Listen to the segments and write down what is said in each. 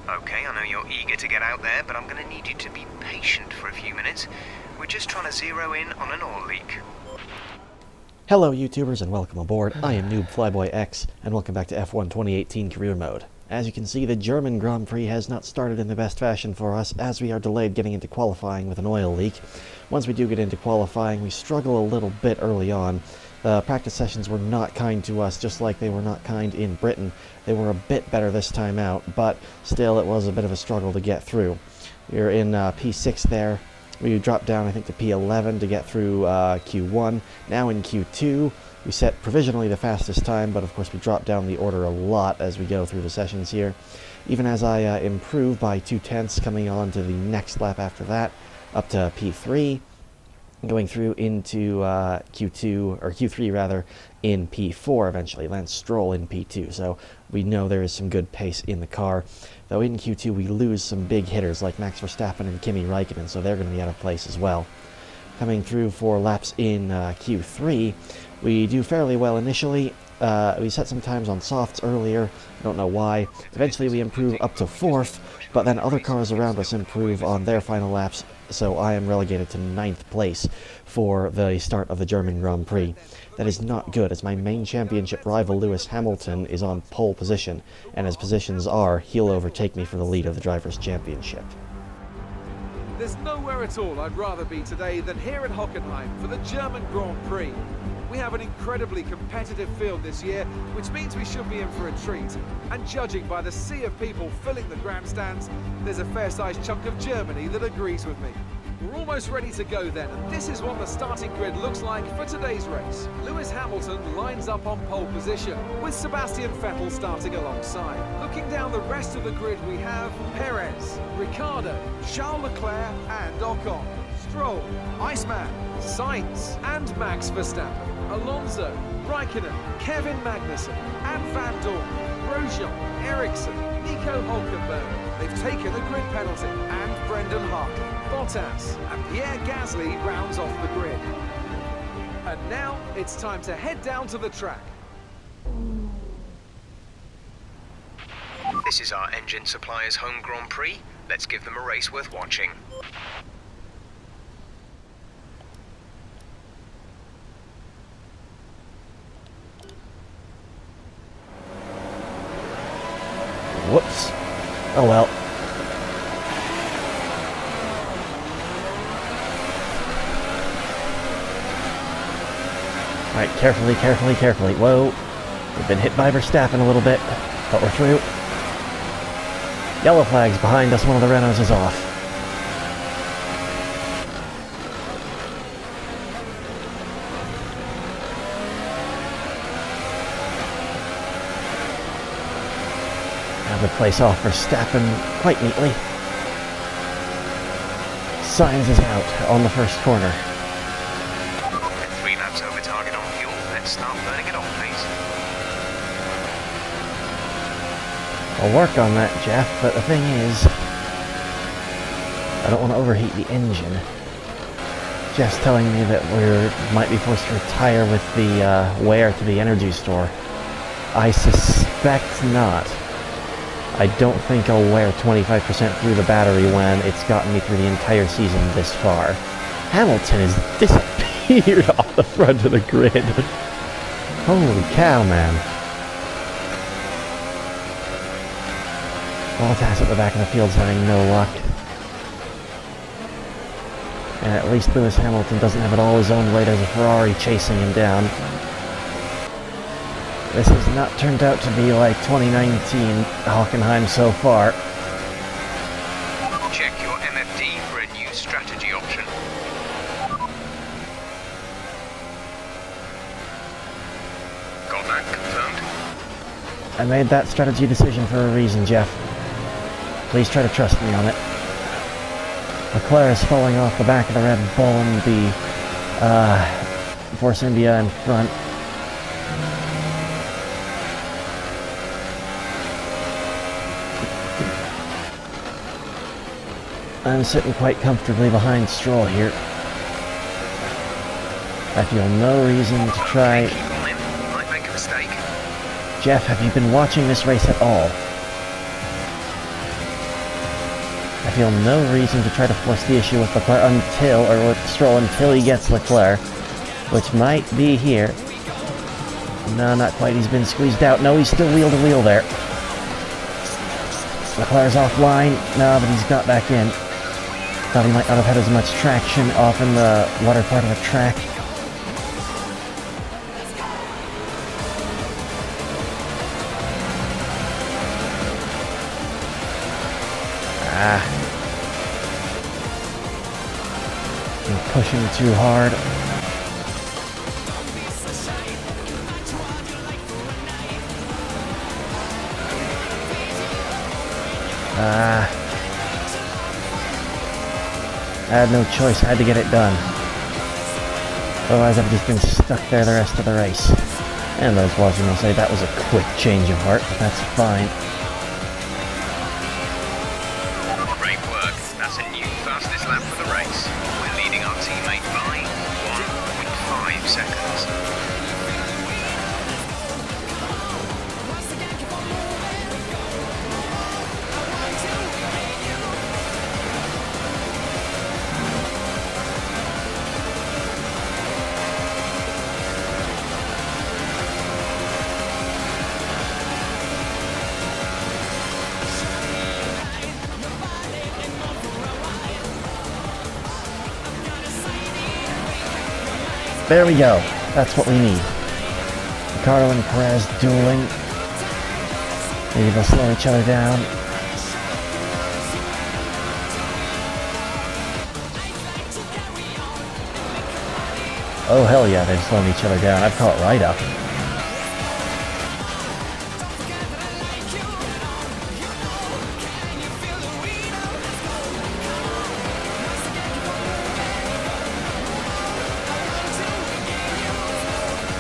Okay, I know you're eager to get out there, but I'm going to need you to be patient for a few minutes. We're just trying to zero in on an oil leak. Hello YouTubers and welcome aboard. I am Noob Flyboy X and welcome back to F1 2018 Career Mode. As you can see, the German Grand Prix has not started in the best fashion for us as we are delayed getting into qualifying with an oil leak. Once we do get into qualifying, we struggle a little bit early on. The practice sessions were not kind to us, just like they were not kind in Britain. They were a bit better this time out, but still it was a bit of a struggle to get through. We're in P6 there. We dropped down, I think, to P11 to get through Q1. Now in Q2, we set provisionally the fastest time, but of course we drop down the order a lot as we go through the sessions here. Even as I improve by 2/10 coming on to the next lap after that, up to P3, going through into Q2, or Q3 rather, in P4 eventually. Lance Stroll in P2, so we know there is some good pace in the car. Though in Q2 we lose some big hitters like Max Verstappen and Kimi Räikkönen, so they're going to be out of place as well. Coming through for laps in Q3, we do fairly well initially. We set some times on softs earlier, I don't know why. Eventually we improve up to 4th, but then other cars around us improve on their final laps, so I am relegated to 9th place for the start of the German Grand Prix. That is not good, as my main championship rival Lewis Hamilton is on pole position, and as positions are, he'll overtake me for the lead of the Drivers' Championship. There's nowhere at all I'd rather be today than here at Hockenheim for the German Grand Prix. We have an incredibly competitive field this year, which means we should be in for a treat. And judging by the sea of people filling the grandstands, there's a fair-sized chunk of Germany that agrees with me. We're almost ready to go then, and this is what the starting grid looks like for today's race. Lewis Hamilton lines up on pole position, with Sebastian Vettel starting alongside. Looking down the rest of the grid, we have Perez, Ricciardo, Charles Leclerc and Ocon, Stroll, Iceman, Sainz and Max Verstappen, Alonso, Räikkönen, Kevin Magnussen and Van Dorn, Grosjean, Ericsson, Nico Hülkenberg. They've taken a grid penalty, and Brendan Hartley, Bottas and Pierre Gasly rounds off the grid. And now it's time to head down to the track. This is our engine supplier's home Grand Prix. Let's give them a race worth watching. Whoops. Oh well. Alright, carefully, carefully, carefully. Whoa. We've been hit by Verstappen a little bit, but we're through. Yellow flag's behind us, one of the Renaults is off. Have the place off Verstappen quite neatly. Sainz is out on the first corner. 3 laps over target on fuel. Let's start burning it off, please. I'll work on that, Jeff, but the thing is, I don't want to overheat the engine. Jeff's telling me that we might be forced to retire with the wear to the energy store. I suspect not. I don't think I'll wear 25% through the battery when it's gotten me through the entire season this far. Hamilton has disappeared off the front of the grid. Holy cow, man. Bottas at the back of the field's having no luck. And at least Lewis Hamilton doesn't have it all his own way. There's a Ferrari chasing him down. This has not turned out to be like 2019 Hockenheim so far. Check your MFD for a new strategy option. Got that confirmed? I made that strategy decision for a reason, Jeff. Please try to trust me on it. Leclerc is falling off the back of the Red Bull and the Force India in front. I'm sitting quite comfortably behind Stroll here. I feel no reason to try. Keep on him. Might make a mistake. Jeff, have you been watching this race at all? I feel no reason to try to force the issue with Leclerc or with Stroll until he gets Leclerc, which might be here. No, not quite. He's been squeezed out. No, he's still wheel to wheel there. Leclerc's offline. No, but he's got back in. Thought he might not have had as much traction off in the water part of the track. I'm pushing too hard. I had no choice, I had to get it done. Otherwise I've just been stuck there the rest of the race. And those watching will say that was a quick change of heart, but that's fine. Great work. That's a new fastest lap for the race. We're leading our teammate by 1.5 seconds. There we go. That's what we need. Ricardo and Perez dueling. Maybe they'll slow each other down. Oh hell yeah, they've slowed each other down. I've caught right up.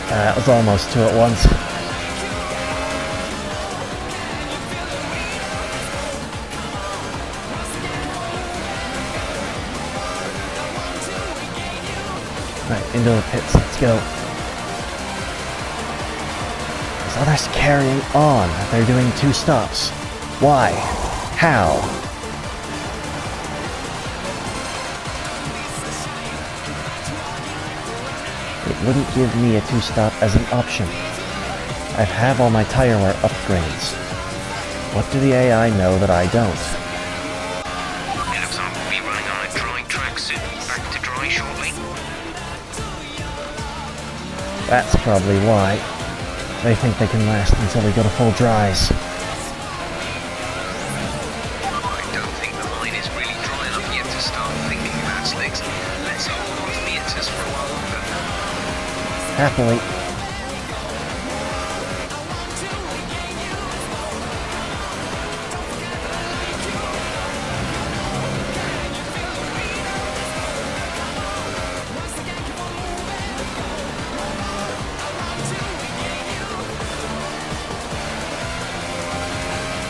That was almost two at once. Right, into the pits, let's go. These others carrying on. They're doing 2 stops. Why? How? It wouldn't give me a 2-stop as an option. I have all my tire wear upgrades. What do the AI know that I don't? It looks like we'll be running on a dry track soon. Back to dry shortly. That's probably why. They think they can last until we go to full dries. I don't think the line is really dry enough yet to start thinking about slicks. Let's hold on to the Itters for a while longer. Happily.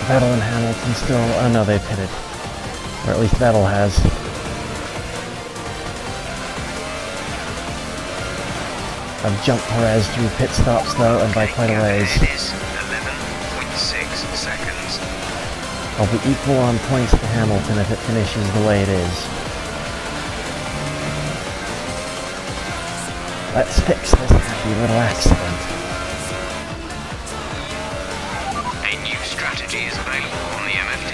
Vettel and Hamilton still... Oh no, they pitted. Or at least Vettel has. I've jumped Perez through pit stops though, and by quite a ways. It is 11.6 seconds. I'll be equal on points to Hamilton if it finishes the way it is. Let's fix this happy little accident. A new strategy is available on the MFT.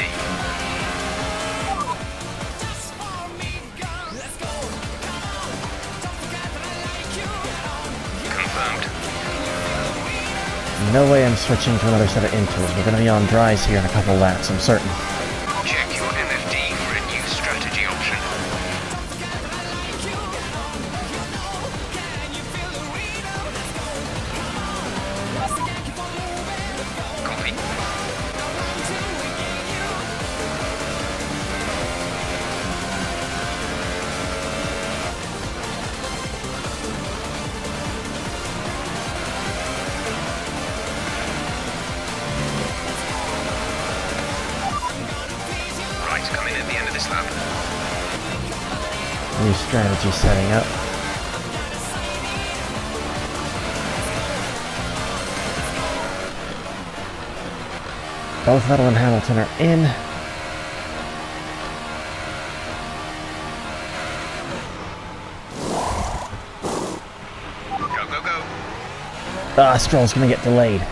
Confirmed. No way I'm switching to another set of intros. We're going to be on dries here in a couple laps, I'm certain. Check your MFD for a new strategy option. Copy. Right, come in at the end of this lap. New strategy setting up. Both Vettel and Hamilton are in. Stroll's gonna get delayed.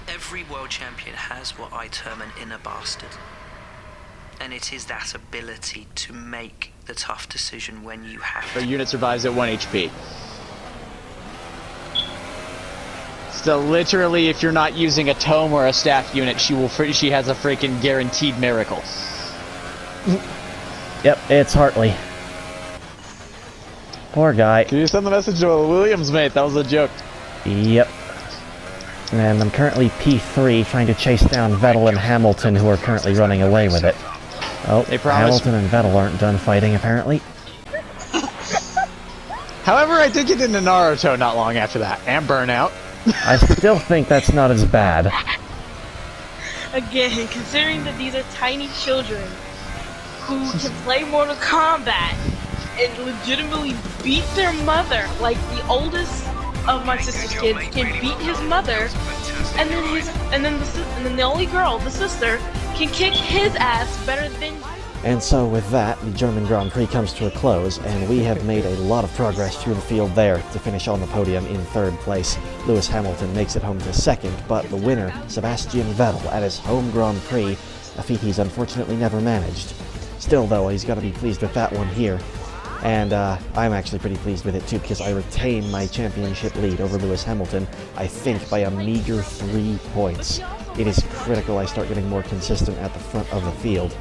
Every world champion has what I term an inner bastard. And it is that ability to make the tough decision when you have to. The unit survives at 1 HP. So literally, if you're not using a tome or a staff unit, she has a freaking guaranteed miracle. Yep, it's Hartley. Poor guy. Can you send the message to Williams, mate? That was a joke. Yep. And I'm currently P3 trying to chase down Vettel and Hamilton, who are currently running away with it. Oh, Hamilton and Vettel aren't done fighting, apparently. However, I did get into Naruto not long after that, and Burnout. I still think that's not as bad. Again, considering that these are tiny children who can play Mortal Kombat and legitimately beat their mother, like the oldest of my sister's kids can beat his mother, and then the only girl, the sister, can kick his ass better than. And so with that, the German Grand Prix comes to a close, and we have made a lot of progress through the field there to finish on the podium in 3rd place. Lewis Hamilton makes it home to 2nd, but the winner, Sebastian Vettel, at his home Grand Prix, a feat he's unfortunately never managed. Still though, he's got to be pleased with that one here. And I'm actually pretty pleased with it too, because I retain my championship lead over Lewis Hamilton, I think by a meager 3 points. It is critical I start getting more consistent at the front of the field,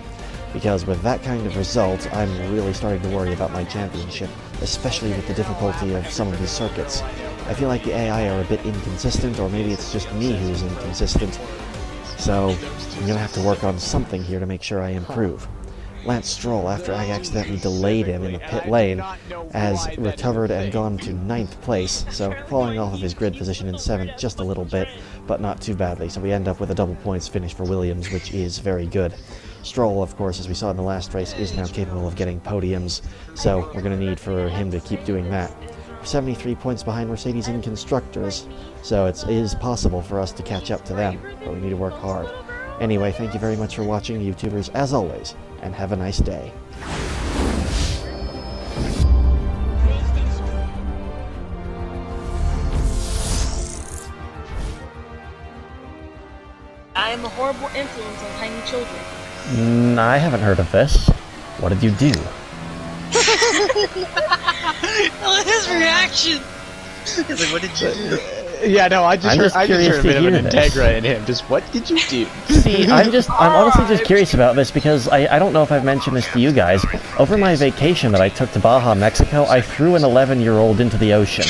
because with that kind of result, I'm really starting to worry about my championship, especially with the difficulty of some of these circuits. I feel like the AI are a bit inconsistent, or maybe it's just me who's inconsistent, so I'm gonna have to work on something here to make sure I improve. Lance Stroll, after I accidentally delayed him in the pit lane, has recovered and gone to 9th place, so falling off of his grid position in 7th just a little bit, but not too badly, so we end up with a double points finish for Williams, which is very good. Stroll, of course, as we saw in the last race, is now capable of getting podiums, so we're going to need for him to keep doing that. We're 73 points behind Mercedes in Constructors, so it is possible for us to catch up to them, but we need to work hard. Anyway, thank you very much for watching, YouTubers, as always, and have a nice day. I am a horrible influence on tiny children. I haven't heard of this. What did you do? His reaction! He's like, what did you do? Yeah, no, I just heard a bit of an this. Integra in him. Just, what did you do? See, I'm honestly just curious about this because I don't know if I've mentioned this to you guys. Over my vacation that I took to Baja, Mexico, I threw an 11-year-old into the ocean.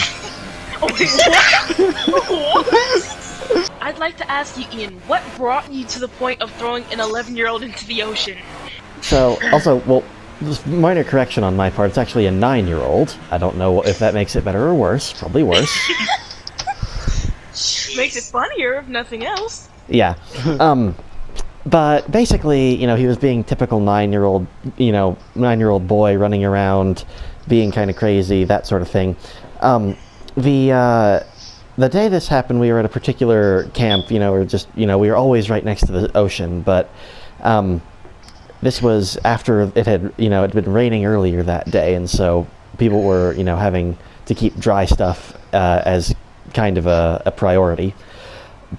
Oh, wait, what? I'd like to ask you, Ian, what brought you to the point of throwing an 11-year-old into the ocean? So, also, well, just minor correction on my part, it's actually a 9-year-old. I don't know if that makes it better or worse. Probably worse. Makes it funnier, if nothing else. Yeah. But basically, you know, he was being typical 9-year-old, 9-year-old boy running around, being kind of crazy, that sort of thing. The day this happened, we were at a particular camp, we were always right next to the ocean, but this was after it had, it'd been raining earlier that day, and so people were, having to keep dry stuff as kind of a priority.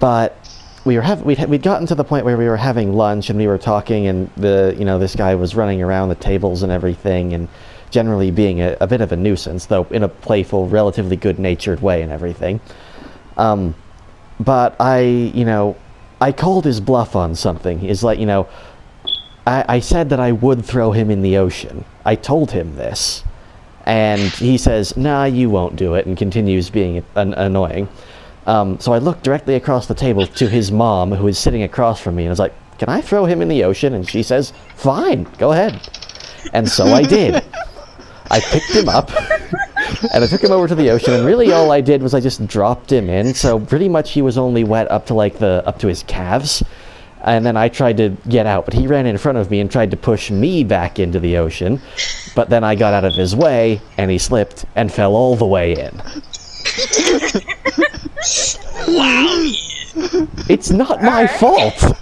But we'd gotten to the point where we were having lunch and we were talking, and this guy was running around the tables and everything, and generally being a bit of a nuisance, though in a playful, relatively good-natured way and everything. But I called his bluff on something. It's like, I said that I would throw him in the ocean. I told him this. And he says, nah, you won't do it, and continues being annoying. So I looked directly across the table to his mom, who is sitting across from me, and I was like, can I throw him in the ocean? And she says, fine, go ahead. And so I did. I picked him up, and I took him over to the ocean, and really all I did was I just dropped him in, so pretty much he was only wet up to his calves. And then I tried to get out, but he ran in front of me and tried to push me back into the ocean. But then I got out of his way, and he slipped and fell all the way in. Wow! It's not my fault!